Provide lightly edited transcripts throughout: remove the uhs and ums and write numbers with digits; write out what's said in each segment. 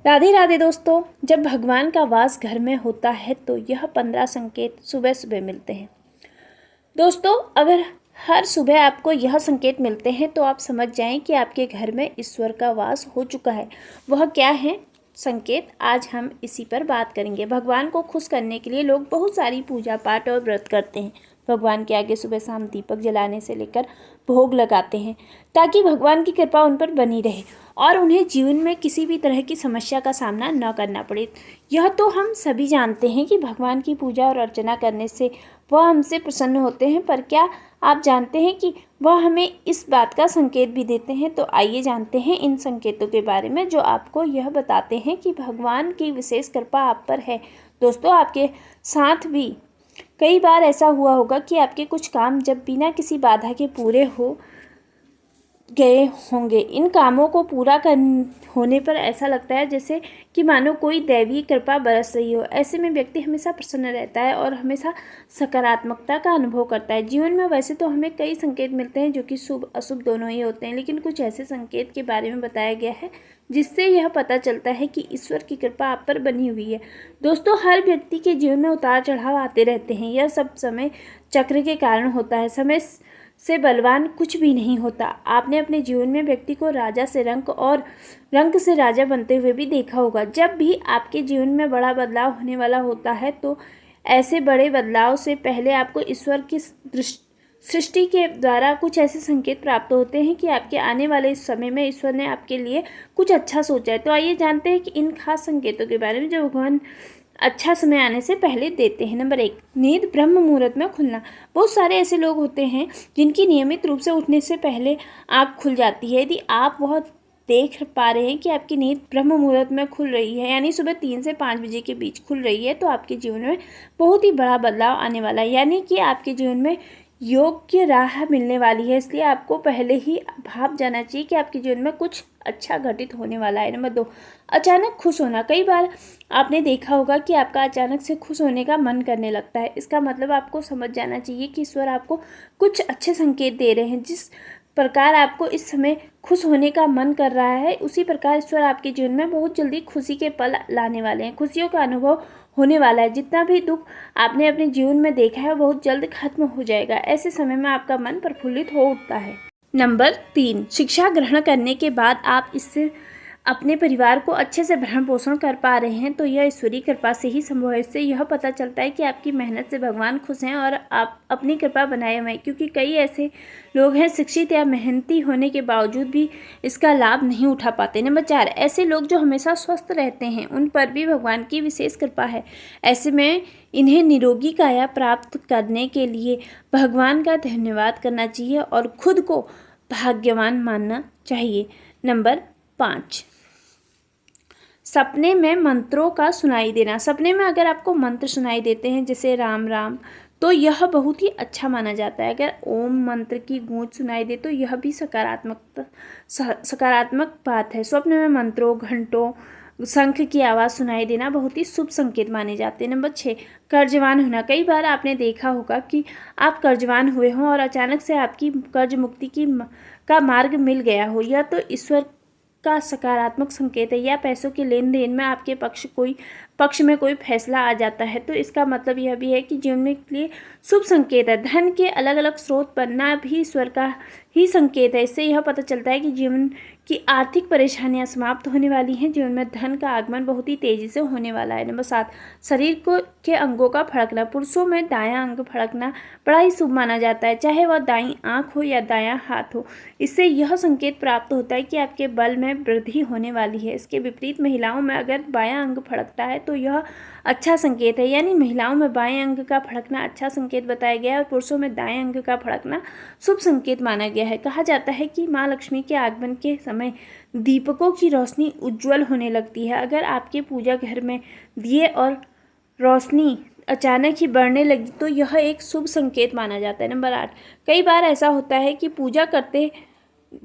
राधे राधे दोस्तों। जब भगवान का वास घर में होता है तो यह 15 संकेत सुबह सुबह मिलते हैं। दोस्तों, अगर हर सुबह आपको यह संकेत मिलते हैं तो आप समझ जाएं कि आपके घर में ईश्वर का वास हो चुका है। वह क्या है संकेत, आज हम इसी पर बात करेंगे। भगवान को खुश करने के लिए लोग बहुत सारी पूजा पाठ और व्रत करते हैं। भगवान के आगे सुबह शाम दीपक जलाने से लेकर भोग लगाते हैं ताकि भगवान की कृपा उन पर बनी रहे और उन्हें जीवन में किसी भी तरह की समस्या का सामना न करना पड़े। यह तो हम सभी जानते हैं कि भगवान की पूजा और अर्चना करने से वह हमसे प्रसन्न होते हैं, पर क्या आप जानते हैं कि वह हमें इस बात का संकेत भी देते हैं? तो आइए जानते हैं इन संकेतों के बारे में जो आपको यह बताते हैं कि भगवान की विशेष कृपा आप पर है। दोस्तों, आपके साथ भी कई बार ऐसा हुआ होगा कि आपके कुछ काम जब बिना किसी बाधा के पूरे हो गए होंगे। इन कामों को पूरा होने पर ऐसा लगता है जैसे कि मानो कोई दैवीय कृपा बरस रही हो। ऐसे में व्यक्ति हमेशा प्रसन्न रहता है और हमेशा सकारात्मकता का अनुभव करता है। जीवन में वैसे तो हमें कई संकेत मिलते हैं जो कि शुभ अशुभ दोनों ही होते हैं, लेकिन कुछ ऐसे संकेत के बारे में बताया गया है जिससे यह पता चलता है कि ईश्वर की कृपा आप पर बनी हुई है। दोस्तों, हर व्यक्ति के जीवन में उतार चढ़ाव आते रहते हैं। यह सब समय चक्र के कारण होता है। समय से बलवान कुछ भी नहीं होता। आपने अपने जीवन में व्यक्ति को राजा से रंक और रंक से राजा बनते हुए भी देखा होगा। जब भी आपके जीवन में बड़ा बदलाव होने वाला होता है तो ऐसे बड़े बदलाव से पहले आपको ईश्वर की सृष्टि के द्वारा कुछ ऐसे संकेत प्राप्त होते हैं कि आपके आने वाले इस समय में ईश्वर ने आपके लिए कुछ अच्छा सोचा है। तो आइए जानते हैं कि इन खास संकेतों के बारे में जो भगवान अच्छा समय आने से पहले देते हैं। नंबर 1, नींद ब्रह्म मुहूर्त में खुलना। बहुत सारे ऐसे लोग होते हैं जिनकी नियमित रूप से उठने से पहले आँख खुल जाती है। यदि आप बहुत देख पा रहे हैं कि आपकी नींद ब्रह्म मुहूर्त में खुल रही है, यानी सुबह 3 से 5 बजे के बीच खुल रही है, तो आपके जीवन में बहुत ही बड़ा बदलाव आने वाला है, यानी कि आपके जीवन में योग्य राह मिलने वाली है। इसलिए आपको पहले ही भाप जाना चाहिए कि आपके जीवन में कुछ अच्छा घटित होने वाला है। नंबर 2, अचानक खुश होना। कई बार आपने देखा होगा कि आपका अचानक से खुश होने का मन करने लगता है। इसका मतलब आपको समझ जाना चाहिए कि ईश्वर आपको कुछ अच्छे संकेत दे रहे हैं। जिस प्रकार आपको इस समय खुश होने का मन कर रहा है, उसी प्रकार ईश्वर आपके जीवन में बहुत जल्दी खुशी के पल लाने वाले हैं। खुशियों का अनुभव होने वाला है। जितना भी दुख आपने अपने जीवन में देखा है बहुत जल्द खत्म हो जाएगा। ऐसे समय में आपका मन प्रफुल्लित हो उठता है। नंबर 3, शिक्षा ग्रहण करने के बाद आप इससे अपने परिवार को अच्छे से भरण पोषण कर पा रहे हैं तो यह ईश्वरीय कृपा से ही संभव है। इससे यह पता चलता है कि आपकी मेहनत से भगवान खुश हैं और आप अपनी कृपा बनाए हुए हैं, क्योंकि कई ऐसे लोग हैं शिक्षित या मेहनती होने के बावजूद भी इसका लाभ नहीं उठा पाते। नंबर 4, ऐसे लोग जो हमेशा स्वस्थ रहते हैं उन पर भी भगवान की विशेष कृपा है। ऐसे में इन्हें निरोगी काया प्राप्त करने के लिए भगवान का धन्यवाद करना चाहिए और खुद को भाग्यवान मानना चाहिए। नंबर 5, सपने में मंत्रों का सुनाई देना। सपने में अगर आपको मंत्र सुनाई देते हैं जैसे राम राम, तो यह बहुत ही अच्छा माना जाता है। अगर ओम मंत्र की गूंज सुनाई दे तो यह भी सकारात्मक बात है। स्वप्न में मंत्रों, घंटों, शंख की आवाज़ सुनाई देना बहुत ही शुभ संकेत माने जाते हैं। नंबर 6, कर्जवान होना। कई बार आपने देखा होगा कि आप कर्जवान हुए हों और अचानक से आपकी कर्ज मुक्ति का मार्ग मिल गया हो। यह तो ईश्वर का सकारात्मक संकेत है, या पैसों के लेन देन में आपके पक्ष में कोई फैसला आ जाता है। तो इसका मतलब यह भी है कि जीवन के लिए शुभ संकेत है। धन के अलग अलग स्रोत बनना भी ईश्वर का ही संकेत है। इससे यह पता चलता है कि जीवन की आर्थिक परेशानियां समाप्त होने वाली हैं। जीवन में धन का आगमन बहुत ही तेजी से होने वाला है। नंबर 7, शरीर के अंगों का फड़कना। पुरुषों में दायां अंग फड़कना बड़ा ही शुभ माना जाता है, चाहे वह दाईं आंख हो या दायां हाथ हो। इससे यह संकेत प्राप्त होता है कि आपके बल में वृद्धि होने वाली है। इसके विपरीत महिलाओं में अगर बायां अंग फड़कता है तो यह अच्छा संकेत है, यानी महिलाओं में बाएं अंग का फड़कना अच्छा संकेत बताया गया है और पुरुषों में दाएं अंग का फड़कना शुभ संकेत माना गया है। कहा जाता है कि माँ लक्ष्मी के आगमन के समय दीपकों की रोशनी उज्जवल होने लगती है। अगर आपके पूजा घर में दिए और रोशनी अचानक ही बढ़ने लगी तो यह एक शुभ संकेत माना जाता है। नंबर 8, कई बार ऐसा होता है कि पूजा करते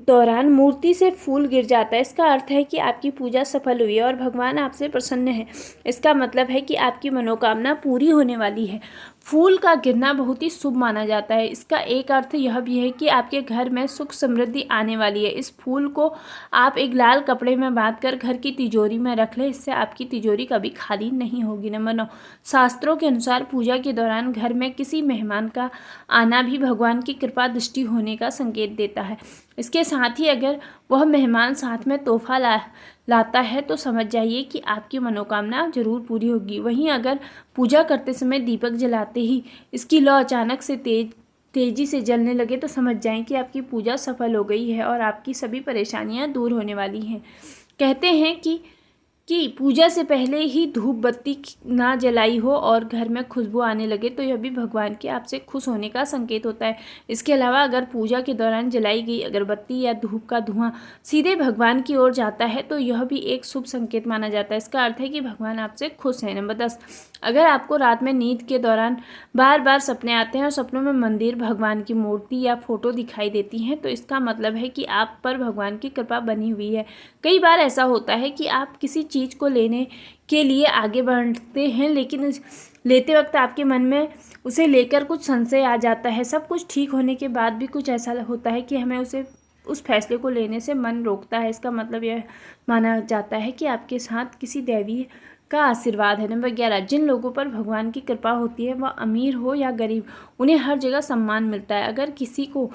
दौरान मूर्ति से फूल गिर जाता है। इसका अर्थ है कि आपकी पूजा सफल हुई है और भगवान आपसे प्रसन्न है। इसका मतलब है कि आपकी मनोकामना पूरी होने वाली है। फूल का गिरना बहुत ही शुभ माना जाता है। इसका एक अर्थ यह भी है कि आपके घर में सुख समृद्धि आने वाली है। इस फूल को आप एक लाल कपड़े में बांधकर घर की तिजोरी में रख लें, इससे आपकी तिजोरी कभी खाली नहीं होगी। नंबर 9, शास्त्रों के अनुसार पूजा के दौरान घर में किसी मेहमान का आना भी भगवान की कृपा दृष्टि होने का संकेत देता है। इसके साथ ही अगर वह मेहमान साथ में तोहफा लाता है तो समझ जाइए कि आपकी मनोकामना जरूर पूरी होगी। वहीं अगर पूजा करते समय दीपक जलाते ही इसकी लौ अचानक से तेजी से जलने लगे तो समझ जाएं कि आपकी पूजा सफल हो गई है और आपकी सभी परेशानियां दूर होने वाली हैं। कहते हैं कि पूजा से पहले ही धूप बत्ती ना जलाई हो और घर में खुशबू आने लगे तो यह भी भगवान के आपसे खुश होने का संकेत होता है। इसके अलावा अगर पूजा के दौरान जलाई गई अगरबत्ती या धूप का धुआं सीधे भगवान की ओर जाता है तो यह भी एक शुभ संकेत माना जाता है। इसका अर्थ है कि भगवान आपसे खुश हैं। नंबर 10, अगर आपको रात में नींद के दौरान बार बार सपने आते हैं और सपनों में मंदिर, भगवान की मूर्ति या फोटो दिखाई देती हैं तो इसका मतलब है कि आप पर भगवान की कृपा बनी हुई है। कई बार ऐसा होता है कि आप किसी चीज़ को लेने के लिए आगे बढ़ते हैं लेकिन लेते वक्त आपके मन में उसे लेकर कुछ संशय आ जाता है। सब कुछ ठीक होने के बाद भी कुछ ऐसा होता है कि हमें उस फैसले को लेने से मन रोकता है। इसका मतलब यह माना जाता है कि आपके साथ किसी दैवी का आशीर्वाद है। नंबर 11, जिन लोगों पर भगवान की कृपा होती है वह अमीर हो या गरीब उन्हें हर जगह सम्मान मिलता है। अगर किसी को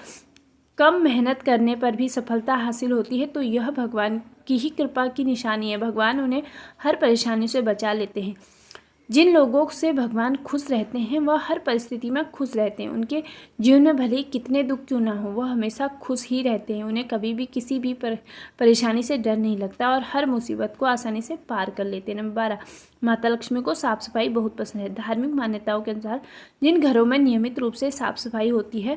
कम मेहनत करने पर भी सफलता हासिल होती है तो यह भगवान की ही कृपा की निशानी है। भगवान उन्हें हर परेशानी से बचा लेते हैं। जिन लोगों से भगवान खुश रहते हैं वह हर परिस्थिति में खुश रहते हैं। उनके जीवन में भले ही कितने दुख क्यों ना हो वह हमेशा खुश ही रहते हैं। उन्हें कभी भी किसी भी परेशानी से डर नहीं लगता और हर मुसीबत को आसानी से पार कर लेते हैं। नंबर 12, माता लक्ष्मी को साफ सफाई बहुत पसंद है। धार्मिक मान्यताओं के अनुसार जिन घरों में नियमित रूप से साफ सफाई होती है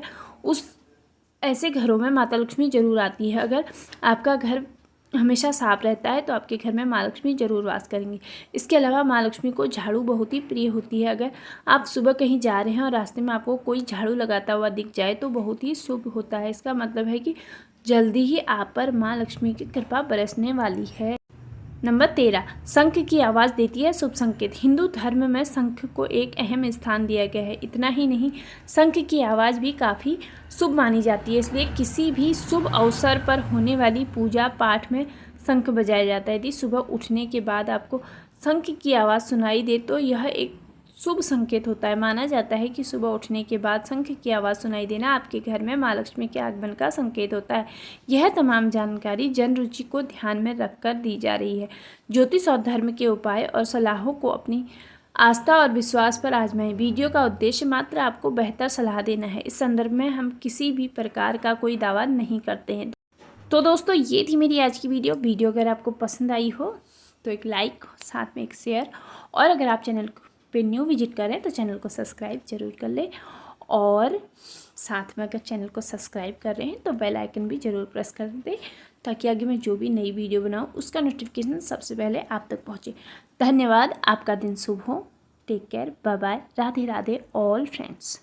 ऐसे घरों में माता लक्ष्मी जरूर आती है। अगर आपका घर हमेशा साफ रहता है तो आपके घर में माँ लक्ष्मी जरूर वास करेंगी। इसके अलावा माँ लक्ष्मी को झाड़ू बहुत ही प्रिय होती है। अगर आप सुबह कहीं जा रहे हैं और रास्ते में आपको कोई झाड़ू लगाता हुआ दिख जाए तो बहुत ही शुभ होता है। इसका मतलब है कि जल्दी ही आप पर माँ लक्ष्मी की कृपा बरसने वाली है। नंबर 13, शंख की आवाज़ देती है शुभ संकेत। हिंदू धर्म में शंख को एक अहम स्थान दिया गया है। इतना ही नहीं, शंख की आवाज़ भी काफ़ी शुभ मानी जाती है, इसलिए किसी भी शुभ अवसर पर होने वाली पूजा पाठ में शंख बजाया जाता है। यदि सुबह उठने के बाद आपको शंख की आवाज़ सुनाई दे तो यह एक शुभ संकेत होता है। माना जाता है कि सुबह उठने के बाद शंख की आवाज़ सुनाई देना आपके घर में माँ लक्ष्मी के आगमन का संकेत होता है। यह तमाम जानकारी जन रुचि को ध्यान में रखकर दी जा रही है। ज्योतिष और धर्म के उपाय और सलाहों को अपनी आस्था और विश्वास पर आजमाएं। वीडियो का उद्देश्य मात्र आपको बेहतर सलाह देना है। इस संदर्भ में हम किसी भी प्रकार का कोई दावा नहीं करते हैं। तो दोस्तों, ये थी मेरी आज की वीडियो अगर आपको पसंद आई हो तो एक लाइक, साथ में एक शेयर, और अगर आप चैनल पे न्यू विजिट करें तो चैनल को सब्सक्राइब जरूर कर लें, और साथ में अगर चैनल को सब्सक्राइब कर रहे हैं तो बेल आइकन भी ज़रूर प्रेस कर दें ताकि आगे मैं जो भी नई वीडियो बनाऊं उसका नोटिफिकेशन सबसे पहले आप तक पहुंचे। धन्यवाद। आपका दिन शुभ हो। Take care. Bye bye. Radhe Radhe all friends.